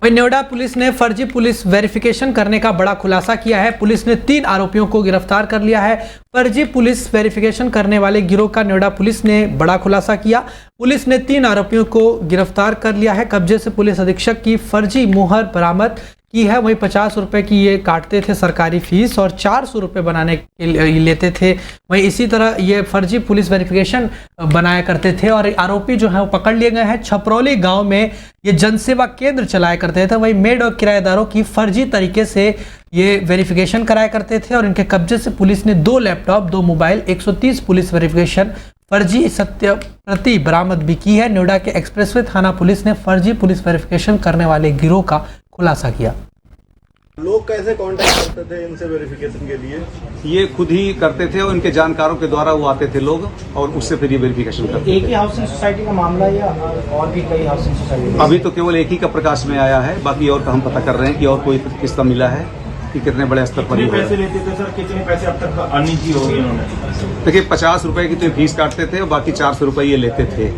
वहीं नोएडा पुलिस ने फर्जी पुलिस वेरिफिकेशन करने का बड़ा खुलासा किया है। पुलिस ने 3 आरोपियों को गिरफ्तार कर लिया है। फर्जी पुलिस वेरिफिकेशन करने वाले गिरोह का नोएडा पुलिस ने बड़ा खुलासा किया। पुलिस ने 3 आरोपियों को गिरफ्तार कर लिया है। कब्जे से पुलिस अधीक्षक की फर्जी मुहर बरामद की है। वहीं 50 रुपए की ये काटते थे सरकारी फीस और 400 रुपए बनाने के लिए लेते थे। वहीं इसी तरह ये फर्जी पुलिस वेरिफिकेशन बनाया करते थे और आरोपी जो है वो पकड़ लिए गए हैं। छपरौली गांव में ये जनसेवा केंद्र चलाया करते थे। वहीं मेड और किराएदारों की फर्जी तरीके से ये वेरिफिकेशन कराया करते थे और इनके कब्जे से पुलिस ने 2 लैपटॉप, 2 मोबाइल, 130 पुलिस वेरिफिकेशन फर्जी सत्य प्रति बरामद भी की है। नोएडा के एक्सप्रेसवे थाना पुलिस ने फर्जी पुलिस वेरिफिकेशन करने वाले गिरोह का खुलासा किया। लोग कैसे कांटेक्ट करते थे इनसे वेरिफिकेशन के लिए? ये खुद ही करते थे और इनके जानकारों के द्वारा वो आते थे लोग और उससे फिर ये वेरिफिकेशन करते थे। एक ही हाउसिंग सोसाइटी का मामला या और भी कई हाउसिंग सोसाइटी? अभी तो केवल एक ही का प्रकाश में आया है, बाकी और का हम पता कर रहे हैं कि और कोई किस्सा मिला है कि कितने बड़े स्तर पर। कितने पैसे लेते थे सर? कितने पैसे अब तक अर्निंग की होगी इन्होंने? देखिए 50 रुपए की तो फीस काटते थे और बाकी 400 रुपए ये लेते थे।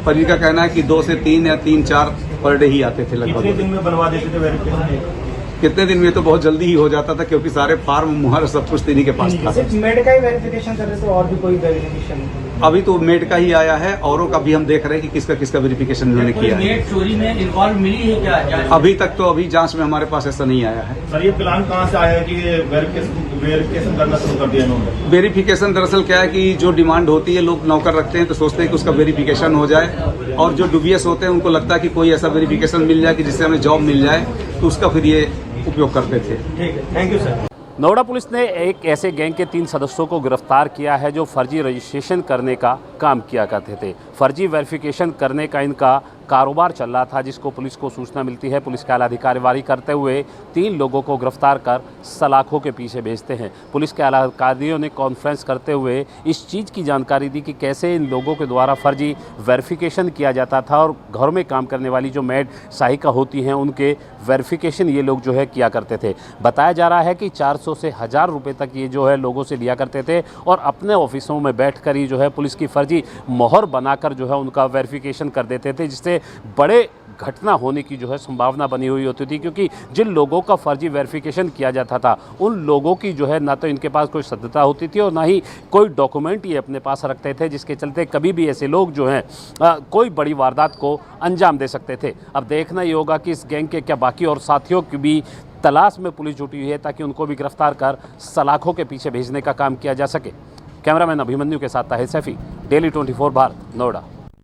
पर इनका कहना है कि 2 से 3 या 3-4 पर डे ही आते थे लगभग। कितने दिन में बनवा देते थे वेरिफिकेशन? कितने दिन में तो बहुत जल्दी ही हो जाता था क्योंकि सारे फार्म मुहर सब कुछ इन्हीं के पास था। सिर्फ मेड का ही वेरिफिकेशन कर रहे थे और भी कोई वेरिफिकेशन? अभी तो मेड का ही आया है, औरों का भी हम देख रहे हैं कि किसका किसका वेरिफिकेशन इन्होंने किया है। मेड चोरी में इन्वॉल्व मिली है क्या? अभी तक तो अभी जांच में हमारे पास ऐसा नहीं आया है। सर ये प्लान कहाँ से आया है कि वेरिफिकेशन करना शुरू कर दिया इन्होंने? वेरिफिकेशन दरअसल क्या है कि जो डिमांड होती है, लोग नौकर रखते हैं तो सोचते हैं कि उसका वेरिफिकेशन हो जाए, और जो डुबियस होते हैं उनको लगता है कि कोई ऐसा वेरिफिकेशन मिल जाए कि जिससे हमें जॉब मिल जाए, तो उसका फिर ये उपयोग करते थे। ठीक है, thank you sir. Noida police ने एक ऐसे गैंग के 3 सदस्यों को गिरफ्तार किया है जो फर्जी रजिस्ट्रेशन करने का काम किया करते थे। फर्जी वेरिफिकेशन करने का इनका कारोबार चल रहा था, जिसको पुलिस को सूचना मिलती है। पुलिस के आला कार्रवाई करते हुए 3 लोगों को गिरफ्तार कर सलाखों के पीछे भेजते हैं। पुलिस के आला अधिकारियों ने कॉन्फ्रेंस करते हुए इस चीज़ की जानकारी दी कि कैसे इन लोगों के द्वारा फर्जी वेरिफिकेशन किया जाता था और घर में काम करने वाली जो मेड सहायिका होती हैं उनके वेरिफिकेशन ये लोग जो है किया करते थे। बताया जा रहा है कि 400 से 1000 रुपये तक ये जो है लोगों से लिया करते थे और अपने ऑफिसों में बैठकर ही जो है पुलिस की फर्जी मोहर बनाकर जो है उनका वेरिफिकेशन कर देते थे, जिससे बड़े घटना होने की जो है संभावना बनी हुई होती थी। क्योंकि जिन लोगों का फर्जी वेरिफिकेशन किया जाता था उन लोगों की जो है ना तो इनके पास कोई सत्यता होती थी और ना ही कोई डॉक्यूमेंट ये अपने पास रखते थे, जिसके चलते कभी भी ऐसे लोग जो हैं कोई बड़ी वारदात को अंजाम दे सकते थे। अब देखना ये होगा कि इस गैंग के क्या बाकी और साथियों की भी तलाश में पुलिस जुटी हुई है ताकि उनको भी गिरफ्तार कर सलाखों के पीछे भेजने का काम किया जा सके। कैमरामैन अभिमन्यु के साथ ताहिर सैफी, डेली 24 भारत, नोएडा।